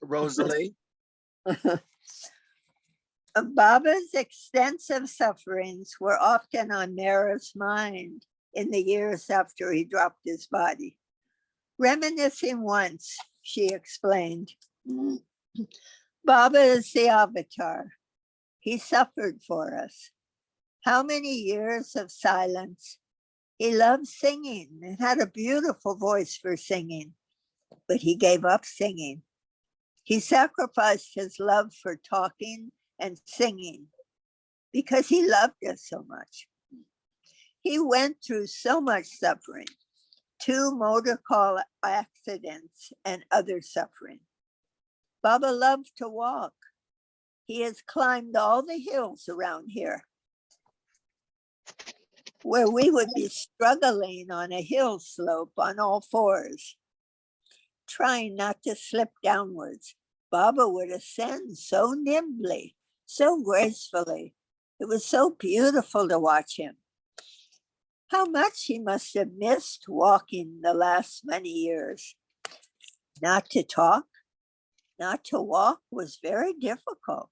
Rosalie. Baba's extensive sufferings were often on Mara's mind in the years after he dropped his body. Reminiscing once, she explained, Baba is the avatar. He suffered for us. How many years of silence. He loved singing and had a beautiful voice for singing, but he gave up singing. He sacrificed his love for talking and singing because he loved us so much. He went through so much suffering, 2 motor car accidents and other suffering. Baba loved to walk. He has climbed all the hills around here, where we would be struggling on a hill slope on all 4s, trying not to slip downwards. Baba would ascend so nimbly, so gracefully. It was so beautiful to watch him. How much he must have missed walking the last many years. Not to talk, not to walk was very difficult.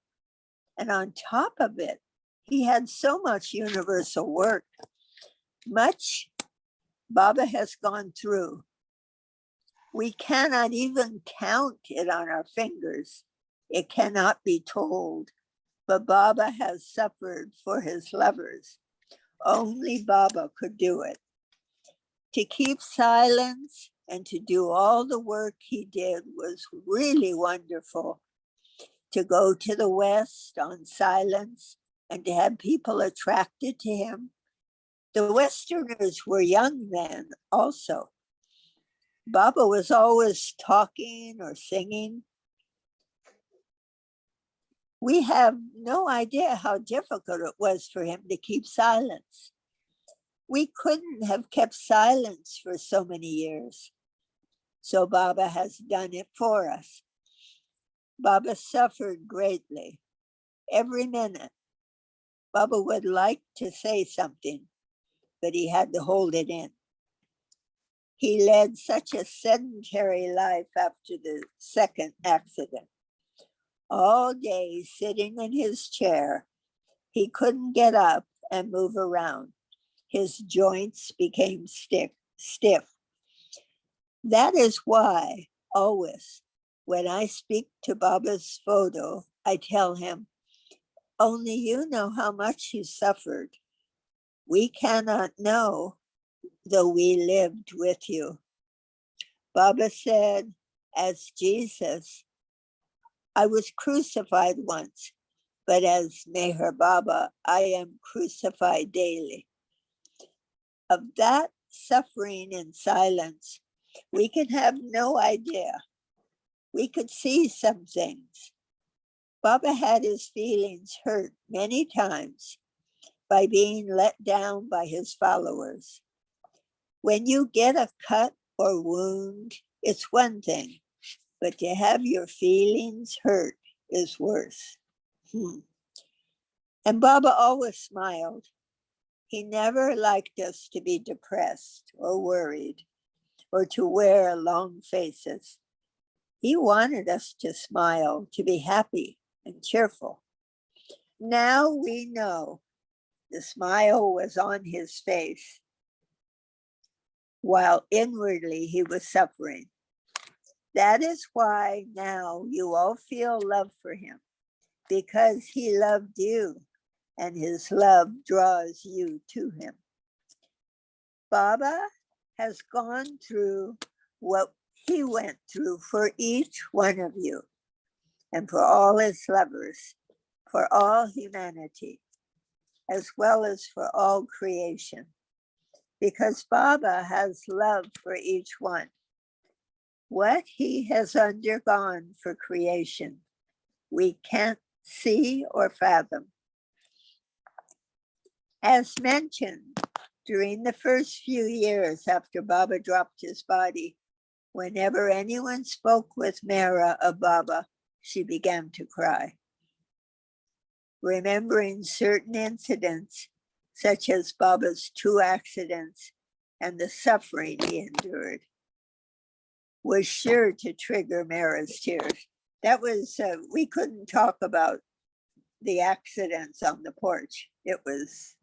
And on top of it, he had so much universal work. Much Baba has gone through. We cannot even count it on our fingers. It cannot be told. But Baba has suffered for his lovers. Only Baba could do it. To keep silence and to do all the work he did was really wonderful. To go to the West on silence and to have people attracted to him. The Westerners were young then also. Baba was always talking or singing. We have no idea how difficult it was for him to keep silence. We couldn't have kept silence for so many years. So Baba has done it for us. Baba suffered greatly, every minute. Baba would like to say something, but he had to hold it in. He led such a sedentary life after the second accident. All day sitting in his chair, he couldn't get up and move around. His joints became stiff. That is why always when I speak to Baba's photo, I tell him, only you know how much he suffered. We cannot know, though we lived with you. Baba said, as Jesus, I was crucified once, but as Meher Baba, I am crucified daily. Of that suffering in silence, we can have no idea. We could see some things. Baba had his feelings hurt many times by being let down by his followers. When you get a cut or wound, it's one thing, but to have your feelings hurt is worse. And Baba always smiled. He never liked us to be depressed or worried or to wear long faces. He wanted us to smile, to be happy and cheerful. Now we know the smile was on his face, while inwardly he was suffering. That is why now you all feel love for him, because he loved you and his love draws you to him. Baba has gone through what he went through for each one of you and for all his lovers, for all humanity, as well as for all creation, because Baba has love for each one. What he has undergone for creation, we can't see or fathom. As mentioned, during the first few years after Baba dropped his body, whenever anyone spoke with Mara of Baba, she began to cry. Remembering certain incidents, such as Baba's 2 accidents and the suffering he endured, was sure to trigger Mara's tears. That was, we couldn't talk about the accidents on the porch. It was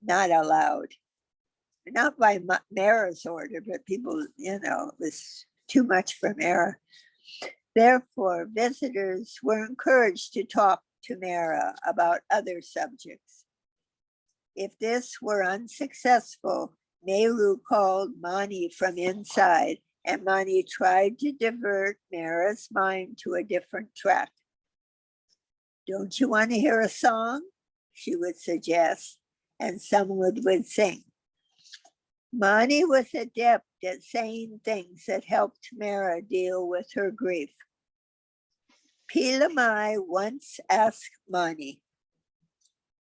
not allowed. Not by Mara's order, but people, it was too much for Mara. Therefore, visitors were encouraged to talk to Mara about other subjects. If this were unsuccessful, Nehru called Mani from inside, and Mani tried to divert Mara's mind to a different track. Don't you want to hear a song? She would suggest, and someone would sing. Mani was adept at saying things that helped Mara deal with her grief. Pilamai once asked Mani,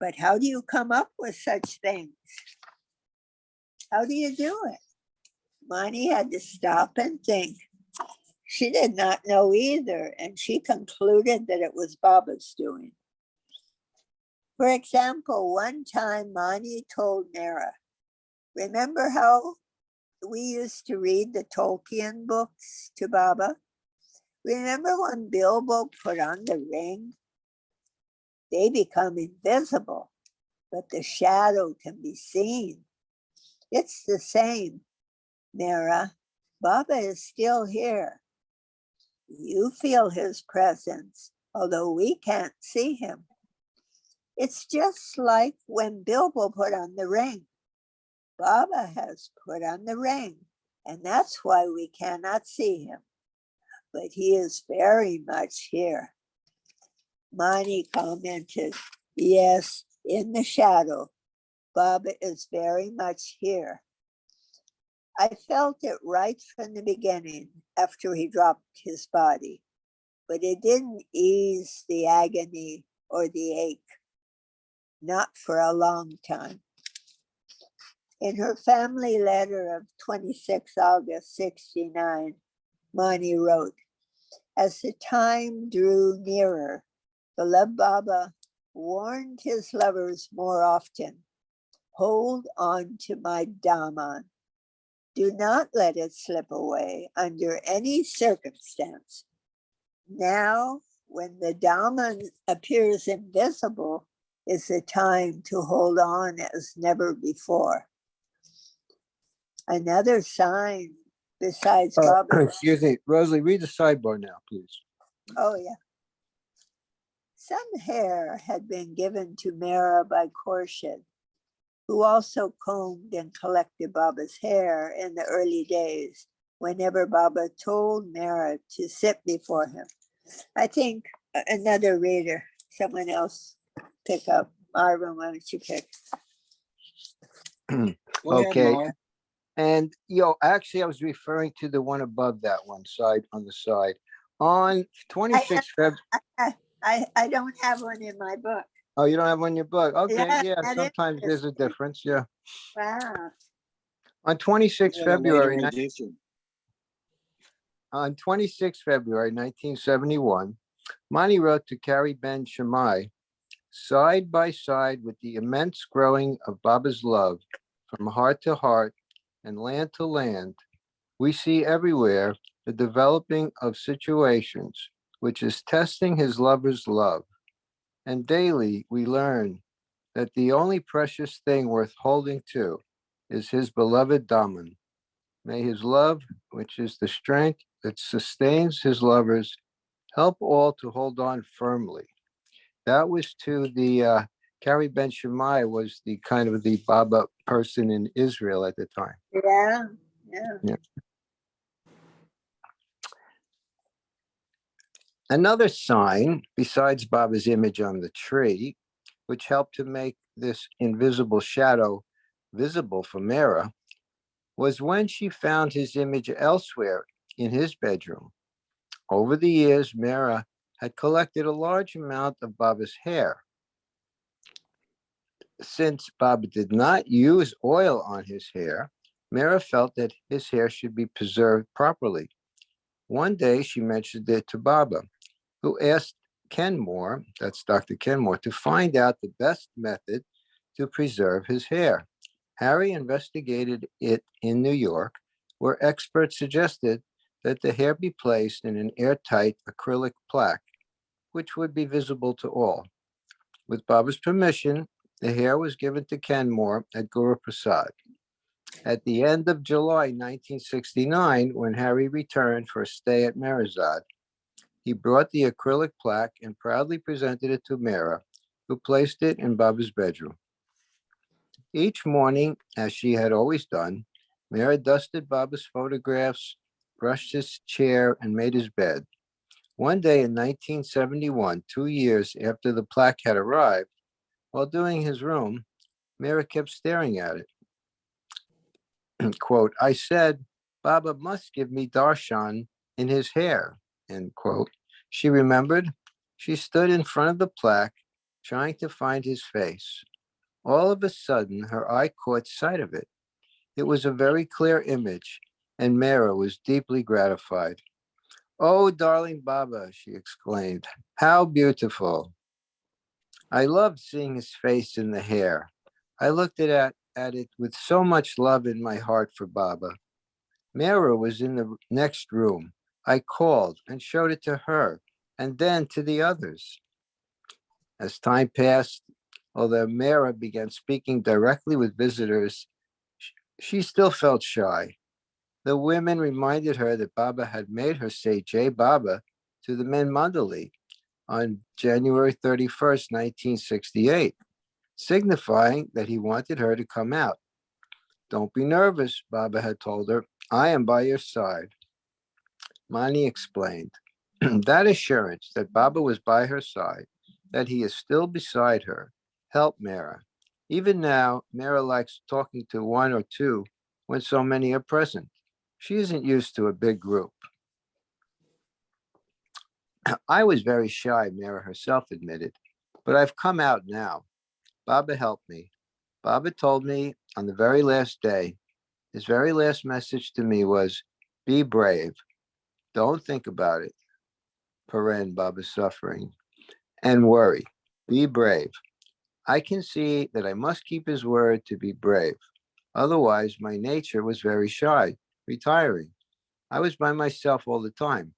but how do you come up with such things? How do you do it? Mani had to stop and think. She did not know either, and she concluded that it was Baba's doing. For example, one time Mani told Mara, remember how we used to read the Tolkien books to Baba? Remember when Bilbo put on the ring? They become invisible, but the shadow can be seen. It's the same, Mara. Baba is still here. You feel his presence, although we can't see him. It's just like when Bilbo put on the ring. Baba has put on the ring, and that's why we cannot see him. But he is very much here. Mani commented, yes, in the shadow, Baba is very much here. I felt it right from the beginning after he dropped his body, but it didn't ease the agony or the ache, not for a long time. In her family letter of 26 August 69, Mani wrote, as the time drew nearer, beloved Baba warned his lovers more often, hold on to my Daman. Do not let it slip away under any circumstance. Now, when the Daman appears invisible, is the time to hold on as never before. Another sign besides Baba. Excuse me, Rosalie, read the sidebar now, please. Oh, yeah. Some hair had been given to Mara by Khorshid, who also combed and collected Baba's hair in the early days, whenever Baba told Mara to sit before him. I think another reader, someone else, pick up. Marvin, why don't you pick? Okay. And actually, I was referring to the one above that one side on the side. On 26th February. I don't have one in my book. Oh, you don't have one in your book? Okay, yeah. that Sometimes is there's a difference. Yeah. Wow. On 26th February, on 26th February 1971, Mani wrote to Kari Ben Shammai, side by side with the immense growing of Baba's love from heart to heart and land to land, we see everywhere the developing of situations which is testing his lover's love. And daily we learn that the only precious thing worth holding to is his beloved Daman. May his love, which is the strength that sustains his lovers, help all to hold on firmly. That was to the Kari Ben Shammai was the kind of the Baba person in Israel at the time. Yeah. Another sign, besides Baba's image on the tree, which helped to make this invisible shadow visible for Mara, was when she found his image elsewhere in his bedroom. Over the years, Mara had collected a large amount of Baba's hair. Since Baba did not use oil on his hair, Mara felt that his hair should be preserved properly. One day she mentioned it to Baba, who asked Kenmore, that's Dr. Kenmore, to find out the best method to preserve his hair. Harry investigated it in New York, where experts suggested that the hair be placed in an airtight acrylic plaque, which would be visible to all. With Baba's permission, the hair was given to Kenmore at Guru Prasad. At the end of July 1969, when Harry returned for a stay at Meherzad, he brought the acrylic plaque and proudly presented it to Mera, who placed it in Baba's bedroom. Each morning, as she had always done, Mera dusted Baba's photographs, brushed his chair, and made his bed. One day in 1971, 2 years after the plaque had arrived, while doing his room, Mera kept staring at it. Quote, I said, Baba must give me darshan in his hair, end quote. She remembered. She stood in front of the plaque, trying to find his face. All of a sudden, her eye caught sight of it. It was a very clear image, and Mera was deeply gratified. Oh, darling Baba, she exclaimed, how beautiful. I loved seeing his face in the hair. I looked at it with so much love in my heart for Baba. Mera was in the next room. I called and showed it to her, and then to the others. As time passed, although Mera began speaking directly with visitors, she still felt shy. The women reminded her that Baba had made her say Jai Baba to the men mandali on January 31st, 1968, signifying that he wanted her to come out. Don't be nervous, Baba had told her. I am by your side. Mani explained. That assurance that Baba was by her side, that he is still beside her, helped Mera. Even now, Mera likes talking to one or two when so many are present. She isn't used to a big group. I was very shy, Mera herself admitted, but I've come out now. Baba helped me. Baba told me on the very last day, his very last message to me was, be brave. Don't think about it. Paren, Baba's suffering. And worry. Be brave. I can see that I must keep his word to be brave. Otherwise, my nature was very shy, retiring. I was by myself all the time.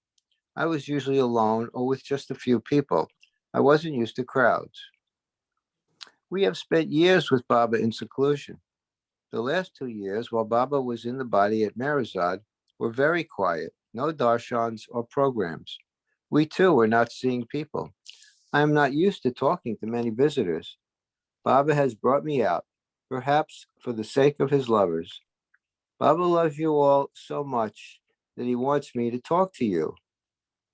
I was usually alone or with just a few people. I wasn't used to crowds. We have spent years with Baba in seclusion. The last 2 years, while Baba was in the body at Meherzad, were very quiet, no darshans or programs. We too were not seeing people. I am not used to talking to many visitors. Baba has brought me out, perhaps for the sake of his lovers. Baba loves you all so much that he wants me to talk to you.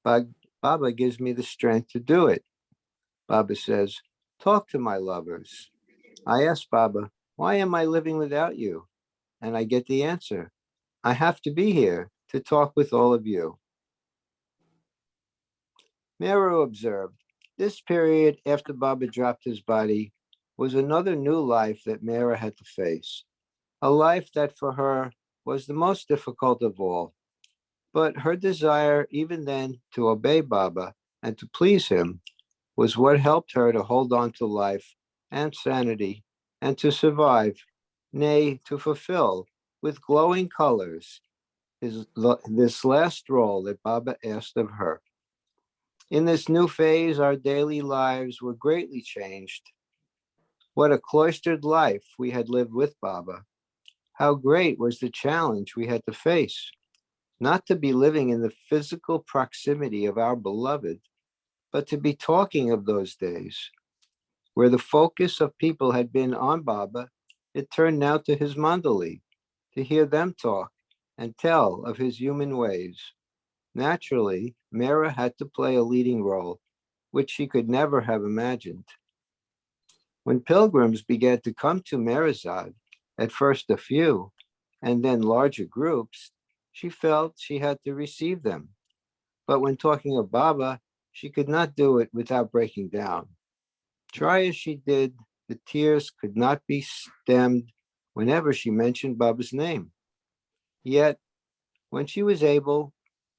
But Baba gives me the strength to do it. Baba says, talk to my lovers. I ask Baba, why am I living without you? And I get the answer. I have to be here to talk with all of you. Meru observed, this period after Baba dropped his body was another new life that Mera had to face, a life that for her was the most difficult of all. But her desire, even then, to obey Baba and to please him was what helped her to hold on to life and sanity and to survive, nay, to fulfill with glowing colors this last role that Baba asked of her. In this new phase, our daily lives were greatly changed. What a cloistered life we had lived with Baba. How great was the challenge we had to face, not to be living in the physical proximity of our beloved, but to be talking of those days. Where the focus of people had been on Baba, it turned now to his mandali, to hear them talk and tell of his human ways. Naturally, Mera had to play a leading role, which she could never have imagined. When pilgrims began to come to Meherzad, at first a few, and then larger groups, she felt she had to receive them. But when talking of Baba, she could not do it without breaking down. Try as she did, the tears could not be stemmed whenever she mentioned Baba's name. Yet, when she was able,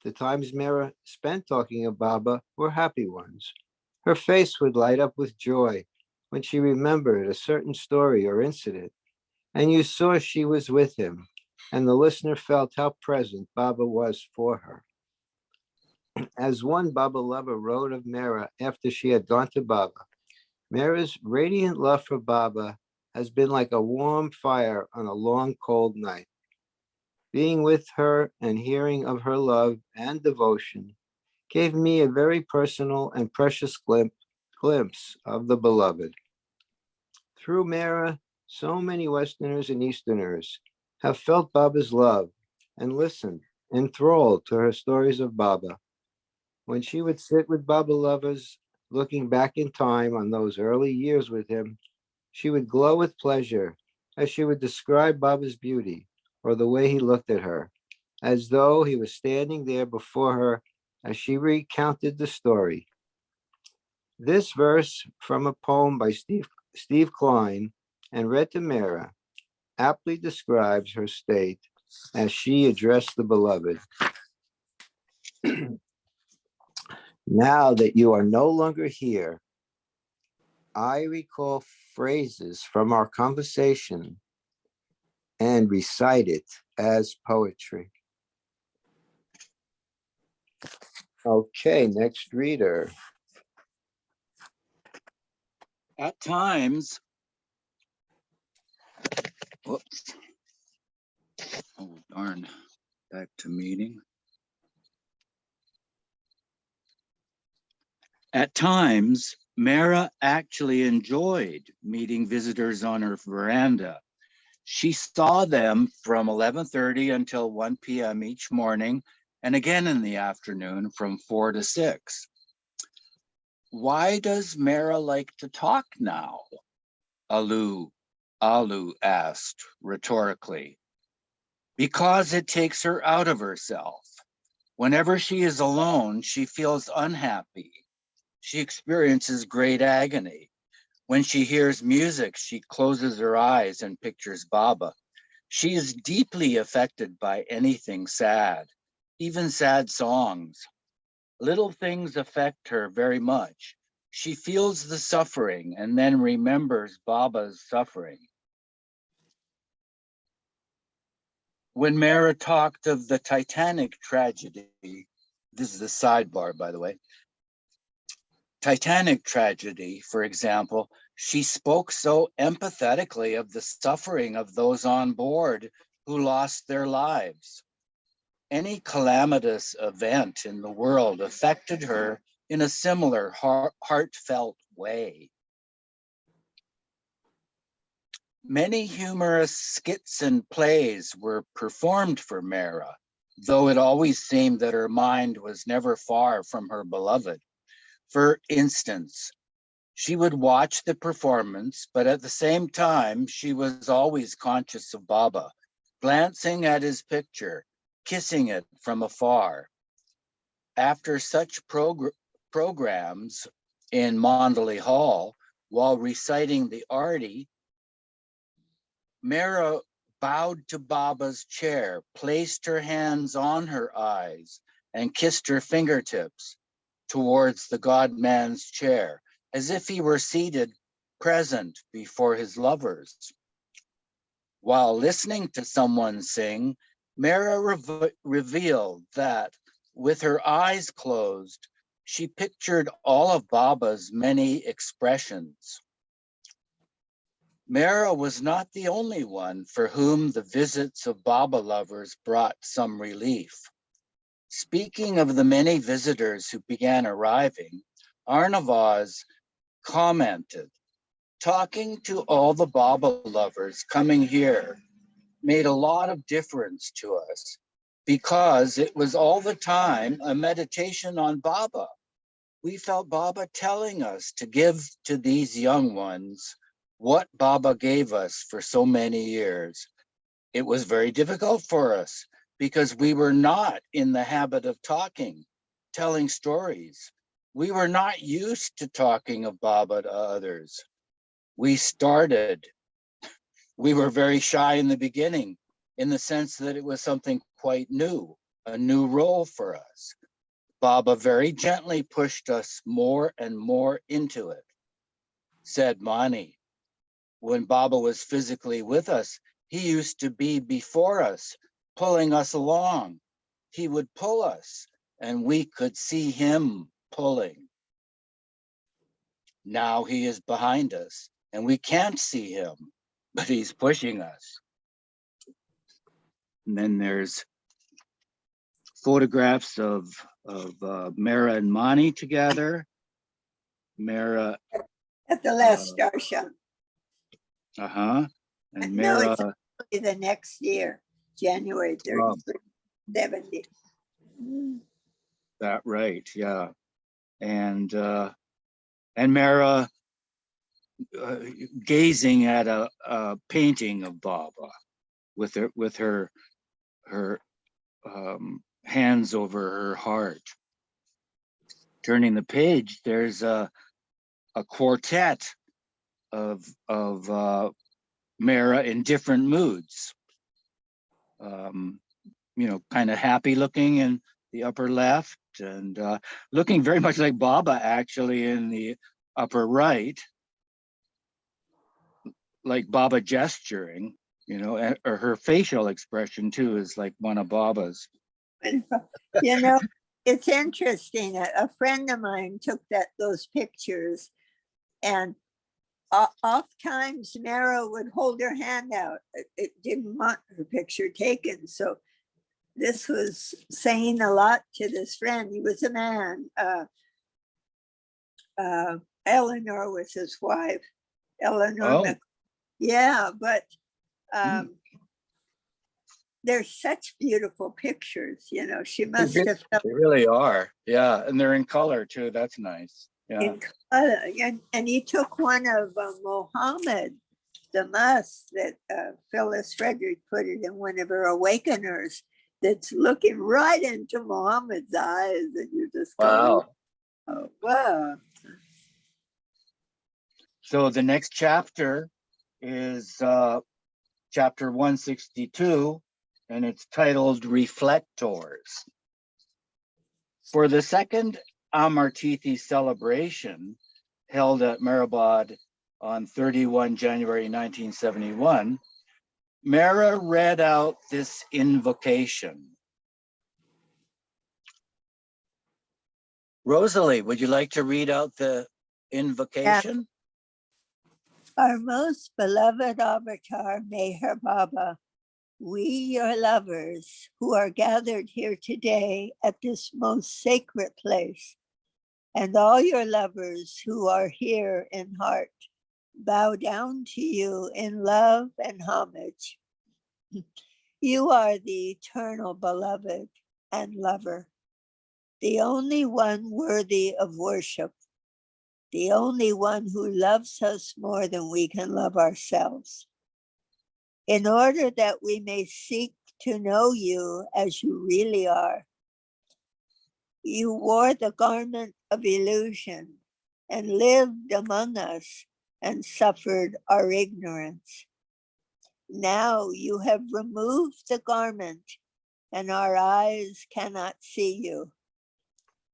the times Mera spent talking of Baba were happy ones. Her face would light up with joy when she remembered a certain story or incident, and you saw she was with him, and the listener felt how present Baba was for her. As one Baba lover wrote of Mera after she had gone to Baba, Mera's radiant love for Baba has been like a warm fire on a long, cold night. Being with her and hearing of her love and devotion gave me a very personal and precious glimpse of the beloved. Through Mera, so many Westerners and Easterners have felt Baba's love and listened, enthralled to her stories of Baba. When she would sit with Baba lovers, looking back in time on those early years with him, she would glow with pleasure as she would describe Baba's beauty or the way he looked at her, as though he was standing there before her as she recounted the story. This verse from a poem by Steve Klein and read to Mera aptly describes her state as she addressed the beloved. Now that you are no longer here, I recall phrases from our conversation and recite it as poetry. Okay, next reader. At times, whoops. Oh, darn. Back to meeting. At times, Mara actually enjoyed meeting visitors on her veranda. She saw them from 11:30 until 1 p.m. each morning, and again in the afternoon from 4 to 6. Why does Mara like to talk now? Alu asked rhetorically. Because it takes her out of herself. Whenever she is alone, she feels unhappy. She experiences great agony. When she hears music, she closes her eyes and pictures Baba. She is deeply affected by anything sad, even sad songs. Little things affect her very much. She feels the suffering and then remembers Baba's suffering. When Mara talked of the Titanic tragedy, this is a sidebar, by the way, Titanic tragedy, for example, she spoke so empathetically of the suffering of those on board who lost their lives. Any calamitous event in the world affected her in a similar heartfelt way. Many humorous skits and plays were performed for Mara, though it always seemed that her mind was never far from her beloved. For instance, she would watch the performance, but at the same time, she was always conscious of Baba, glancing at his picture, kissing it from afar. After such programs in Mandalay Hall, while reciting the Arti, Mara bowed to Baba's chair, placed her hands on her eyes, and kissed her fingertips towards the God-man's chair, as if he were seated present before his lovers. While listening to someone sing, Mara revealed that with her eyes closed, she pictured all of Baba's many expressions. Mara was not the only one for whom the visits of Baba lovers brought some relief. Speaking of the many visitors who began arriving, Arnavaz commented, talking to all the Baba lovers coming here made a lot of difference to us because it was all the time a meditation on Baba. We felt Baba telling us to give to these young ones what Baba gave us for so many years. It was very difficult for us because we were not in the habit of talking, telling stories. We were not used to talking of Baba to others. We were very shy in the beginning in the sense that it was something quite new, a new role for us. Baba very gently pushed us more and more into it. Said Mani, when Baba was physically with us, He used to be before us, pulling us along. He would pull us, and we could see him pulling. Now he is behind us, and we can't see him, but he's pushing us. And then there's photographs of Mara and Mani together. Mara, At the last star show. and No, Mara. it's actually the next year, January 30th, 70. That right, yeah. And Mara gazing at a painting of Baba with her hands over her heart. Turning the page, there's a quartet of Mara in different moods. You know, kind of happy looking in the upper left, and looking very much like Baba actually in the upper right, like Baba gesturing, you know, or her facial expression too is like one of Baba's. You know, it's interesting. A friend of mine took those pictures, and oft times Mara would hold her hand out. It didn't want her picture taken. So this was saying a lot to this friend. He was a man. Eleanor was his wife. Eleanor. Yeah, but they're such beautiful pictures. You know, she must have felt. They really are. Yeah, and they're in color too. That's nice. Yeah. In color. And he took one of Mohammed, the must that Phyllis Frederick put it in one of her awakeners, that's looking right into Mohammed's eyes, and you just go, Wow. oh, wow. So the next chapter is chapter 162, and it's titled Reflectors. For the second Amartithi celebration held at Mehrabad on 31 January 1971, Mara read out this invocation. Rosalie, would you like to read out the invocation? Our most beloved avatar, Meher Baba, we, your lovers, who are gathered here today at this most sacred place, and all your lovers who are here in heart, bow down to you in love and homage. You are the eternal beloved and lover, the only one worthy of worship, the only one who loves us more than we can love ourselves. In order that we may seek to know you as you really are, you wore the garment of illusion and lived among us and suffered our ignorance. Now you have removed the garment and our eyes cannot see you,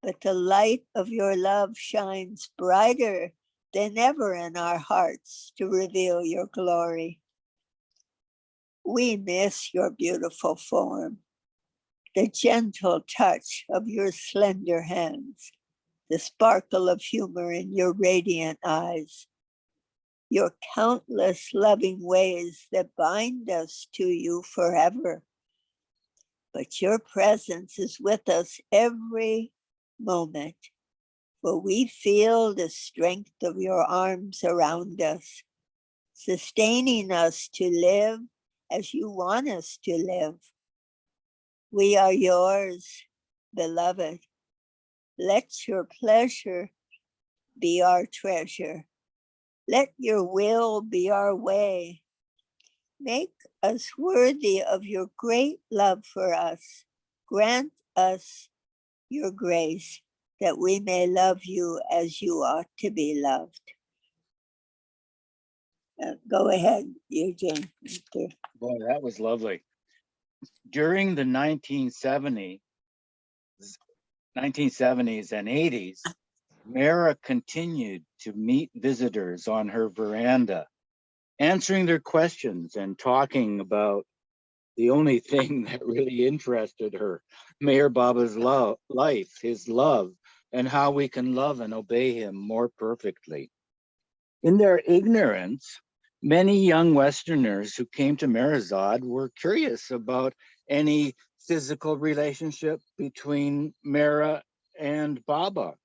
but the light of your love shines brighter than ever in our hearts to reveal your glory. We miss your beautiful form, the gentle touch of your slender hands, the sparkle of humor in your radiant eyes, your countless loving ways that bind us to you forever. But your presence is with us every moment, for we feel the strength of your arms around us, sustaining us to live as you want us to live. We are yours, beloved. Let your pleasure be our treasure. Let your will be our way. Make us worthy of your great love for us. Grant us your grace that we may love you as you ought to be loved. Go ahead, Eugene. Boy, that was lovely. During the 1970s and 80s, Mara continued to meet visitors on her veranda answering their questions and talking about the only thing that really interested her, Mayor Baba's life, his love, and how we can love and obey him more perfectly. In their ignorance, many young Westerners who came to Merazad were curious about any physical relationship between Mera and Baba.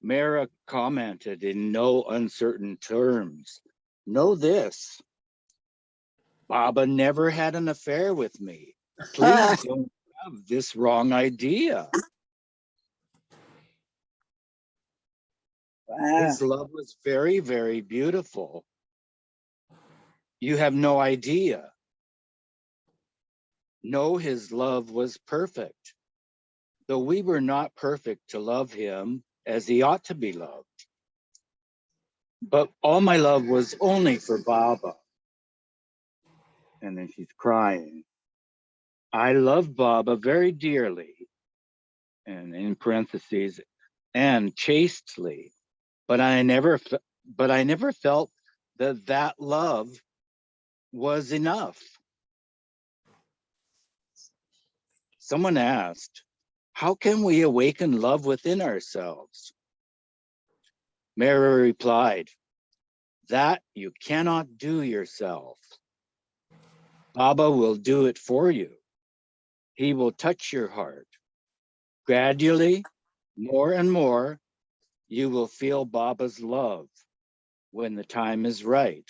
Mera commented in no uncertain terms, "Know this, Baba never had an affair with me. Please don't have this wrong idea." Wow. His love was very, very beautiful. You have no idea. No, his love was perfect, though we were not perfect to love him as he ought to be loved. But all my love was only for Baba. And then she's crying. I love Baba very dearly, and in parentheses, and chastely, but I never felt that love was enough. Someone asked, how can we awaken love within ourselves? Mary replied, that you cannot do yourself. Baba will do it for you. He will touch your heart. Gradually, more and more, you will feel Baba's love when the time is right.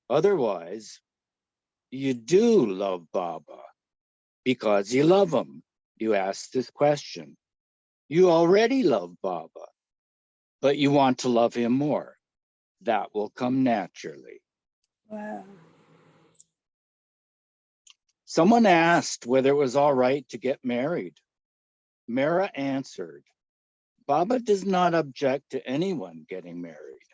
Otherwise, you do love Baba because you love him. You ask this question. You already love Baba, but you want to love him more. That will come naturally. Wow. Someone asked whether it was all right to get married. Mera answered, Baba does not object to anyone getting married.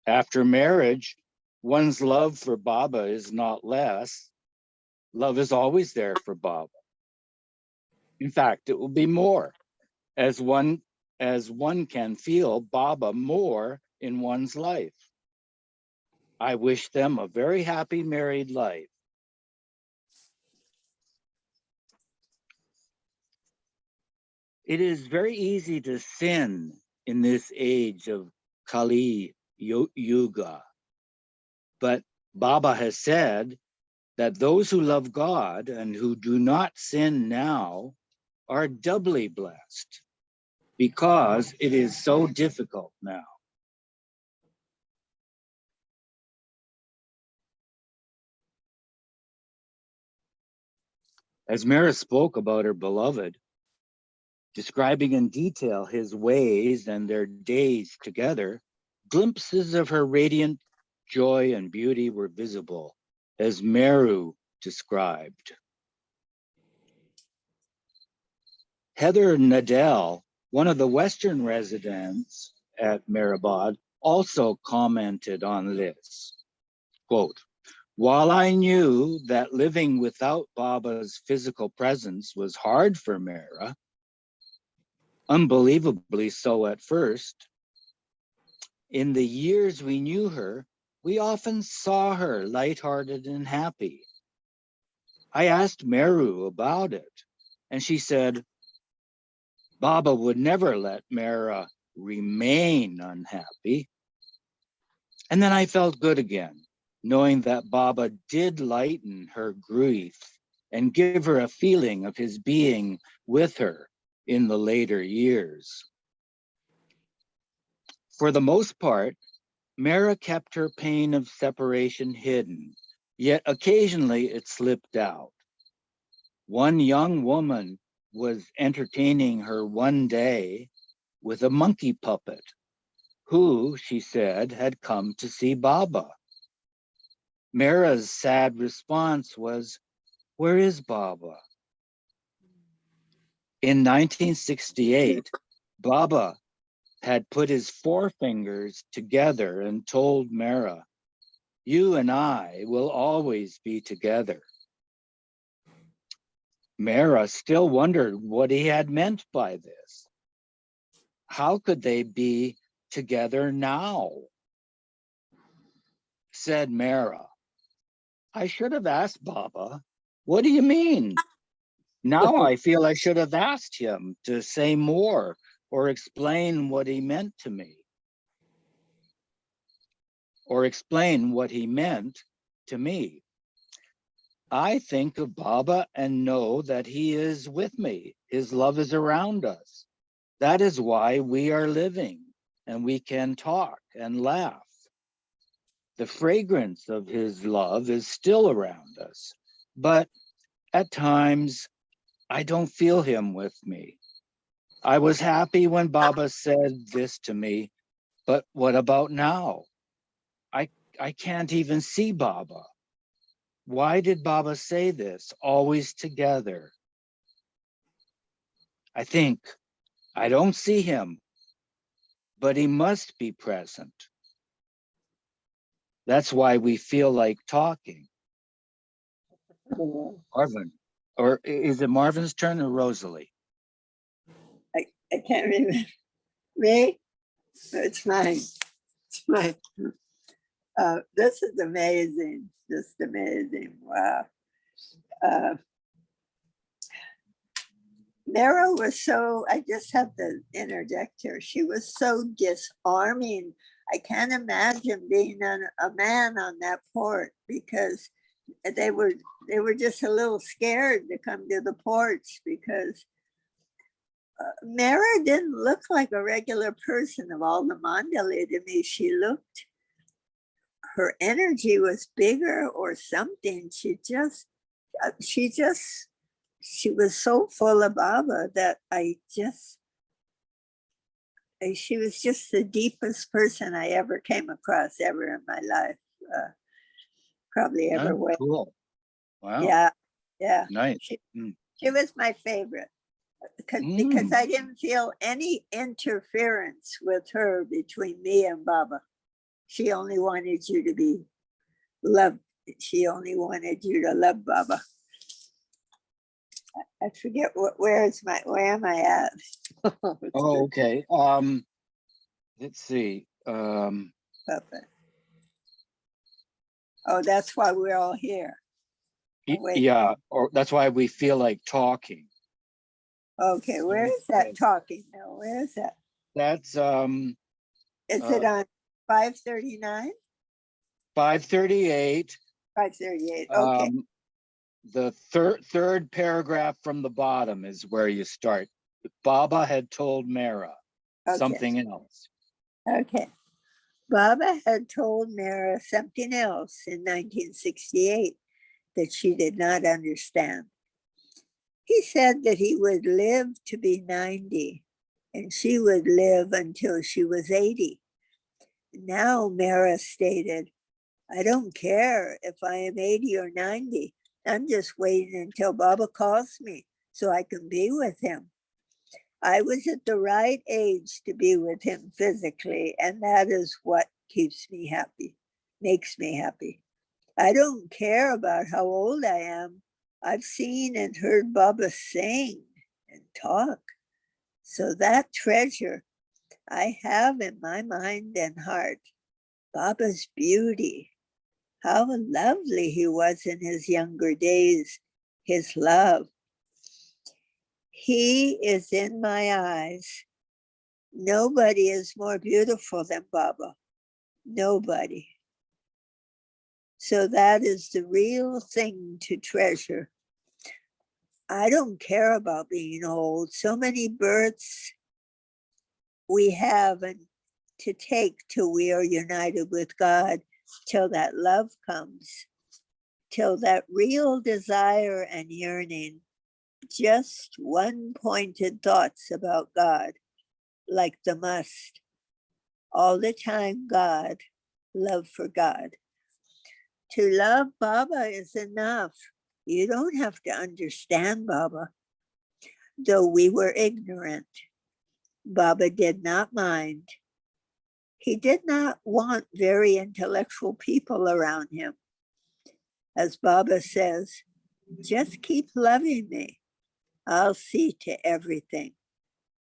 After marriage, one's love for Baba is not less. Love is always there for Baba. In fact, it will be more, as one can feel Baba more in one's life. I wish them a very happy married life. It is very easy to sin in this age of Kali Yuga. But Baba has said that those who love God and who do not sin now are doubly blessed because it is so difficult now. As Mara spoke about her beloved, describing in detail his ways and their days together, glimpses of her radiant joy and beauty were visible, as Meru described. Heather Nadell, one of the Western residents at Mehrabad, also commented on this. Quote, while I knew that living without Baba's physical presence was hard for Mera, unbelievably so at first, in the years we knew her, we often saw her lighthearted and happy. I asked Meru about it, and she said, Baba would never let Mera remain unhappy. And then I felt good again, knowing that Baba did lighten her grief and give her a feeling of his being with her in the later years. For the most part, Mera kept her pain of separation hidden, yet occasionally it slipped out. One young woman was entertaining her one day with a monkey puppet, who, she said, had come to see Baba. Mera's sad response was, where is Baba? In 1968, Baba had put his forefingers together and told Mera, you and I will always be together. Mera still wondered what he had meant by this. How could they be together now? said Mara. I should have asked Baba. What do you mean? Now I feel I should have asked him to say more or explain what he meant to me. Or explain what he meant to me. I think of Baba and know that he is with me. His love is around us. That is why we are living and we can talk and laugh. The fragrance of his love is still around us, but at times I don't feel him with me. I was happy when Baba said this to me, but what about now? I can't even see Baba. Why did Baba say this? Always together. I think I don't see him, but he must be present. That's why we feel like talking. Marvin, or is it Marvin's turn or Rosalie? I can't remember. Me? It's mine. It's mine. This is amazing. Just amazing. Wow. Mara was so, I just have to interject here. She was so disarming. I can't imagine being a man on that port because they were just a little scared to come to the porch because Mara didn't look like a regular person of all the mandali to me. Her energy was bigger or something. She was so full of Baba that she was just the deepest person I ever came across ever in my life. Probably ever will. Cool. Wow. Yeah. Nice. She was my favorite because I didn't feel any interference with her between me and Baba. She only wanted you to be loved. She only wanted you to love Baba. I forget where am I at? Oh, okay. Let's see. Puppet. Oh, that's why we're all here. Yeah, or that's why we feel like talking. Okay, where is that talking now? Where is that? That's Is it on 539? 538. 538. Okay. The third paragraph from the bottom is where you start. Baba had told Mara something else. Okay. Baba had told Mara something else in 1968 that she did not understand. He said that he would live to be 90 and she would live until she was 80. Now Mara stated, I don't care if I am 80 or 90. I'm just waiting until Baba calls me so I can be with him. I was at the right age to be with him physically, and that is what keeps me happy, makes me happy. I don't care about how old I am. I've seen and heard Baba sing and talk. So that treasure I have in my mind and heart, Baba's beauty, how lovely he was in his younger days, his love. He is in my eyes. Nobody is more beautiful than Baba. Nobody. So that is the real thing to treasure. I don't care about being old. So many births we have to take till we are united with God, till that love comes, till that real desire and yearning, just one pointed thoughts about God, like the must. All the time, God, love for God. To love Baba is enough. You don't have to understand Baba. Though we were ignorant, Baba did not mind. He did not want very intellectual people around him. As Baba says, just keep loving me. I'll see to everything.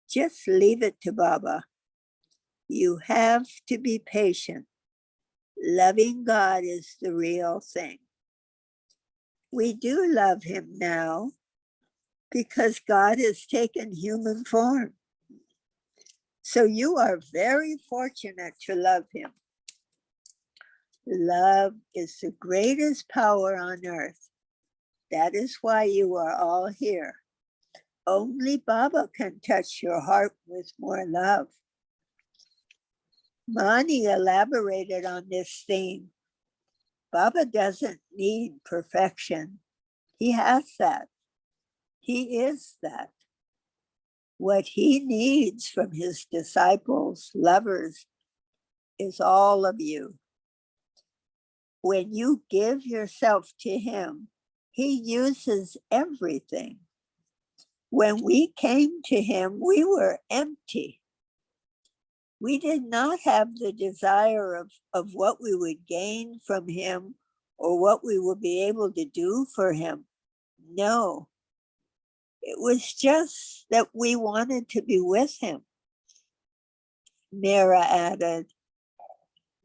Just leave it to Baba. You have to be patient. Loving God is the real thing. We do love him now because God has taken human form. So you are very fortunate to love him. Love is the greatest power on earth. That is why you are all here. Only Baba can touch your heart with more love. Mani elaborated on this theme. Baba doesn't need perfection. He has that. He is that. What he needs from his disciples, lovers, is all of you. When you give yourself to him, he uses everything. When we came to him, we were empty. We did not have the desire of what we would gain from him or what we would be able to do for him. No, it was just that we wanted to be with him. Mira added,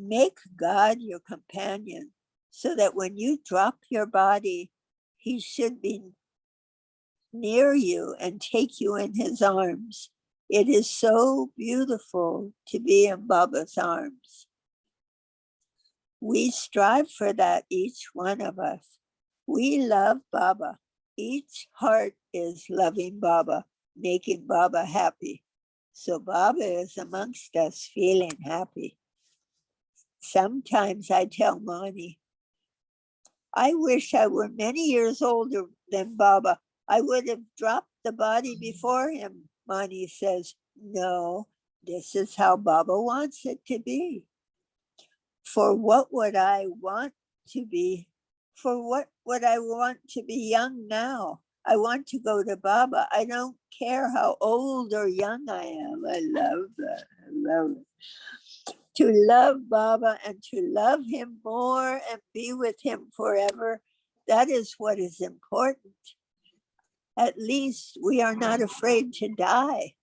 make God your companion so that when you drop your body, he should be near you and take you in his arms. It is so beautiful to be in Baba's arms. We strive for that, each one of us. We love Baba. Each heart is loving Baba, making Baba happy. So Baba is amongst us feeling happy. Sometimes I tell Mani, I wish I were many years older than Baba. I would have dropped the body before him. Mani says, no, this is how Baba wants it to be. For what would I want to be? For what would I want to be young now? I want to go to Baba. I don't care how old or young I am. I love that. I love it. To love Baba and to love him more and be with him forever, that is what is important. At least we are not afraid to die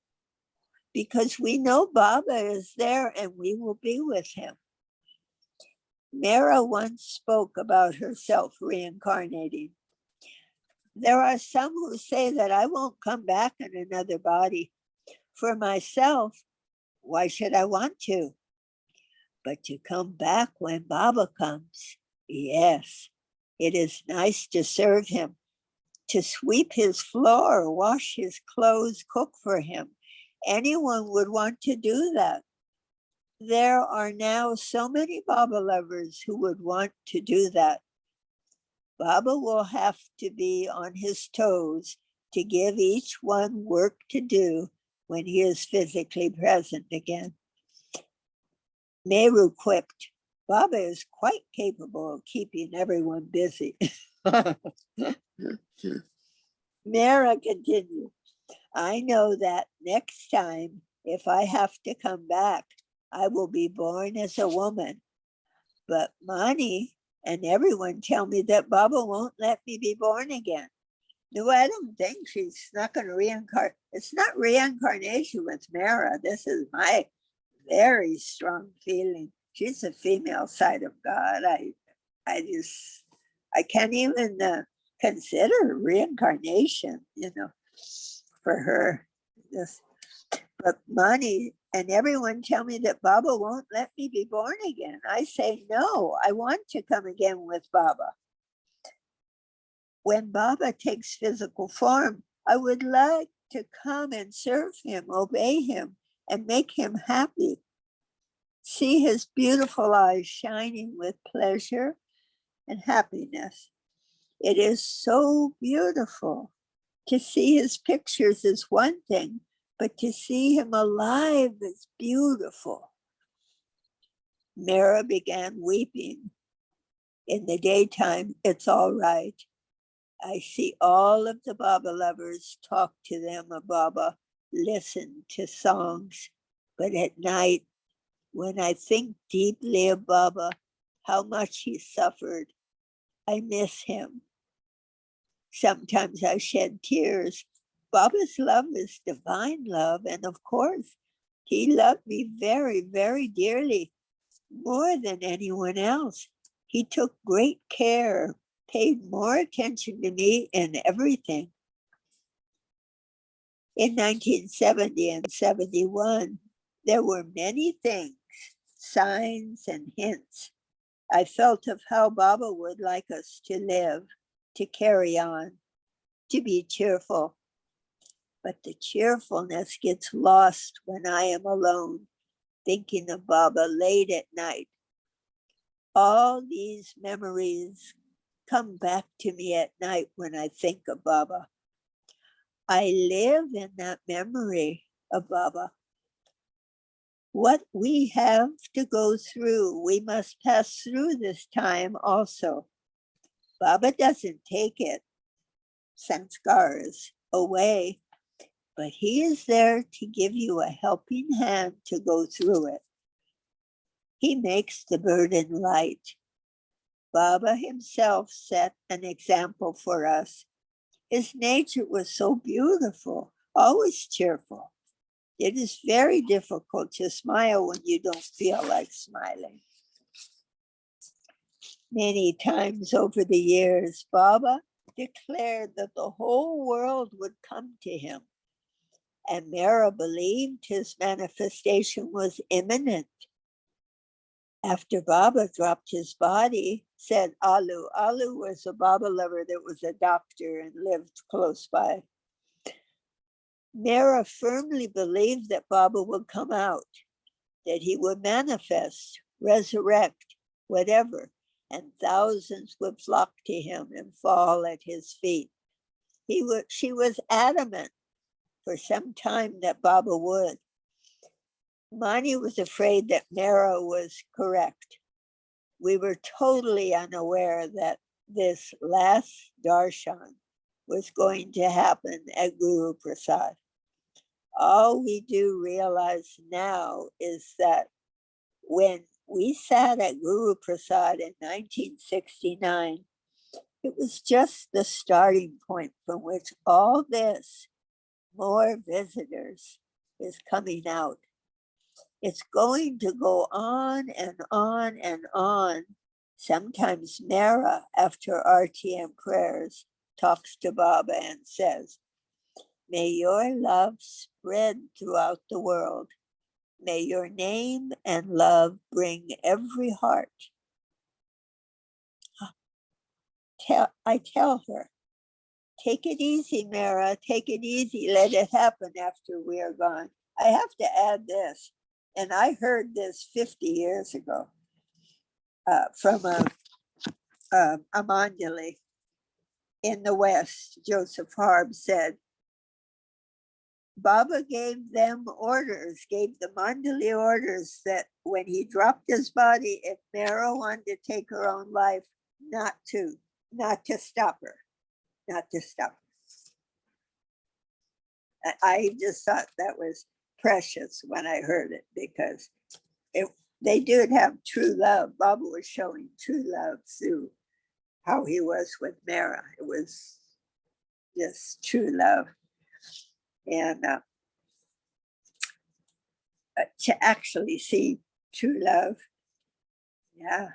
because we know Baba is there and we will be with him. Mira once spoke about herself reincarnating. There are some who say that I won't come back in another body. For myself, why should I want to? But to come back when Baba comes, yes, it is nice to serve him, to sweep his floor, wash his clothes, cook for him. Anyone would want to do that. There are now so many Baba lovers who would want to do that. Baba will have to be on his toes to give each one work to do when he is physically present again. Meru quipped, Baba is quite capable of keeping everyone busy. Mara continued, I know that next time, if I have to come back, I will be born as a woman. But Mani and everyone tell me that Baba won't let me be born again. No, I don't think she's not going to reincarnate. It's not reincarnation with Mara. This is my very strong feeling. She's a female side of God. I can't even consider reincarnation, for her. But Mani and everyone tell me that Baba won't let me be born again. I say, no, I want to come again with Baba. When Baba takes physical form, I would like to come and serve him, obey him, and make him happy. See his beautiful eyes shining with pleasure and happiness. It is so beautiful. To see his pictures is one thing, but to see him alive is beautiful. Mira began weeping. In the daytime, it's all right. I see all of the Baba lovers talk to them of Baba, listen to songs. But at night, when I think deeply of Baba, how much he suffered, I miss him. Sometimes I shed tears. Baba's love is divine love, and of course, he loved me very, very dearly. more than anyone else. He took great care, paid more attention to me in everything. In 1970 and 71, there were many things, signs and hints I felt of how Baba would like us to live, to carry on, to be cheerful. But the cheerfulness gets lost when I am alone, thinking of Baba late at night. All these memories come back to me at night when I think of Baba. I live in that memory of Baba. What we have to go through, we must pass through this time also. Baba doesn't take it, sanskars, away, but he is there to give you a helping hand to go through it. He makes the burden light. Baba himself set an example for us. His nature was so beautiful, always cheerful. It is very difficult to smile when you don't feel like smiling. Many times over the years, Baba declared that the whole world would come to him. And Mara believed his manifestation was imminent. After Baba dropped his body, said Alu. Alu was a Baba lover that was a doctor and lived close by. Mara firmly believed that Baba would come out, that he would manifest, resurrect, whatever, and thousands would flock to him and fall at his feet. She was adamant for some time that Baba would. Mani was afraid that Mara was correct. We were totally unaware that this last darshan was going to happen at Guru Prasad. All we do realize now is that when we sat at Guru Prasad in 1969, it was just the starting point from which all this, more visitors, is coming out. It's going to go on and on and on. Sometimes Mara, after RTM prayers, talks to Baba and says, "May your love spread throughout the world. May your name and love bring every heart." I tell her, take it easy, Mara, take it easy. Let it happen after we are gone. I have to add this, and I heard this 50 years ago from a Mandali in the West. Joseph Harb said, Baba gave them orders, gave the Mandali orders that when he dropped his body, if Mara wanted to take her own life, not to stop her, not to stop her. I just thought that was precious when I heard it, because they did have true love. Baba was showing true love through how he was with Mara. It was just true love. And to actually see true love. Yeah.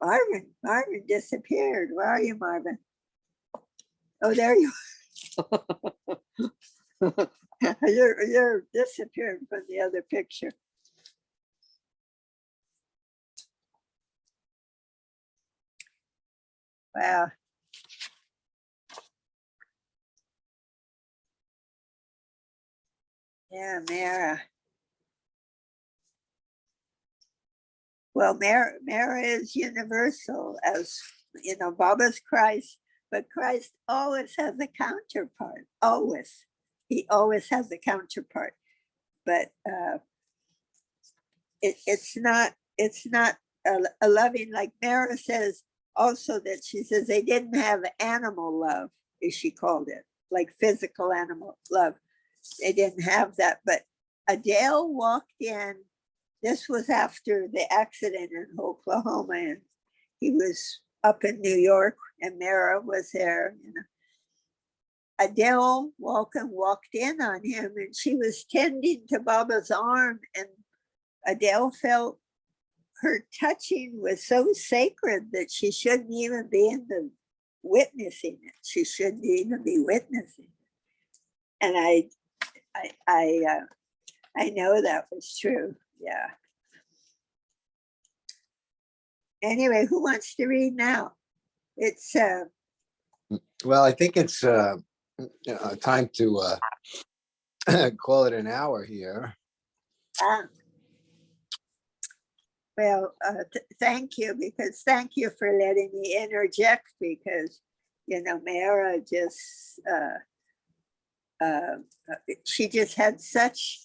Marvin disappeared. Where are you, Marvin? Oh, there you are. You're disappeared from the other picture. Wow. Yeah, Mara. Well, Mara is universal, as you know, Baba's Christ, but Christ always has a counterpart. Always. He always has a counterpart. But it's not a loving, like Mara says also, that she says they didn't have animal love, as she called it, like physical animal love. They didn't have that. But Adele walked in. This was after the accident in Oklahoma, and he was up in New York, and Mara was there. You know. Adele walked in on him, and she was tending to Baba's arm, and Adele felt her touching was so sacred that she shouldn't even be in the witnessing it. She shouldn't even be witnessing it. And I know that was true. Yeah. Anyway, who wants to read now? It's Well, I think it's time to call it an hour here. well, thank you, because thank you for letting me interject, because Mara just she just had such